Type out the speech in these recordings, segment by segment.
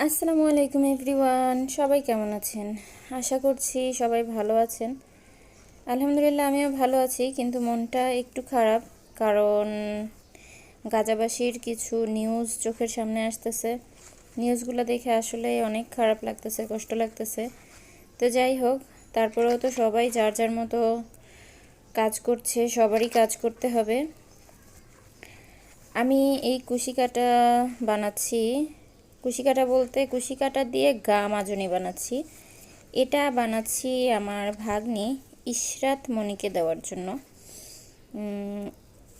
আসসালামু আলাইকুম এভরিওয়ান, সবাই কেমন আছেন? আশা করছি সবাই ভালো আছেন। আলহামদুলিল্লাহ আমিও ভালো আছি, কিন্তু মনটা একটু খারাপ। কারণ গাজাবাসীর কিছু নিউজ চোখের সামনে আসতেছে। নিউজগুলো দেখে আসলে অনেক খারাপ লাগতেছে, কষ্ট লাগতেছে। তো যাই হোক, তারপরেও তো সবাই যার যার মতো কাজ করছে, সবারই কাজ করতে হবে। আমি এই কুশি কাটা বানাচ্ছি। কুশি কাটা বলতে কুশি কাটা দিয়ে গা মাজনি বানাচ্ছি। এটা বানাচ্ছি আমার ভাগ্নি ইশরাত মনিকে দেওয়ার জন্য।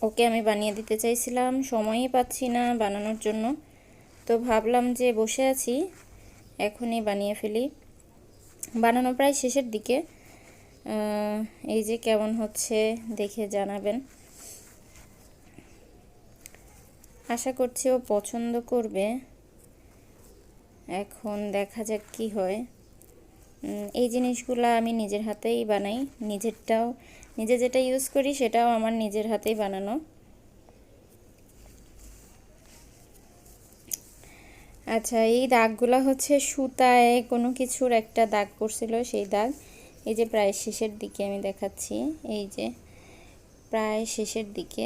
ওকে আমি বানিয়ে দিতে চাইছিলাম, সময়ই পাচ্ছি না বানানোর জন্য। তো ভাবলাম যে বসে আছি, এখনই বানিয়ে ফেলি। বানানো প্রায় শেষের দিকে। এই যে কেমন হচ্ছে দেখে জানাবেন। আশা করছি ও পছন্দ করবে। এখন দেখা যাক কি হয়। এই জিনিসগুলো আমি নিজের হাতেই বানাই। নিজে যেটা ইউজ করি সেটাও আমার নিজের হাতেই বানানো। আচ্ছা, এই দাগগুলো হচ্ছে সুতায় কোনো কিছুর একটা দাগ পড়ছিল, সেই দাগ। এই যে প্রায় শেষের দিকে আমি দেখাচ্ছি, এই যে প্রায় শেষের দিকে।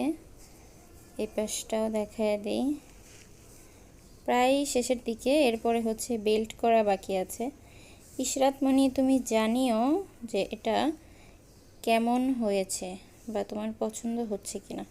এই পাশটাও দেখায় দিই, প্রায় শেষের দিকে। এরপরে হচ্ছে বেল্ট করা বাকি আছে। ইশরাত মনি, তুমি জানিও যে এটা কেমন হয়েছে বা তোমার পছন্দ হচ্ছে কিনা।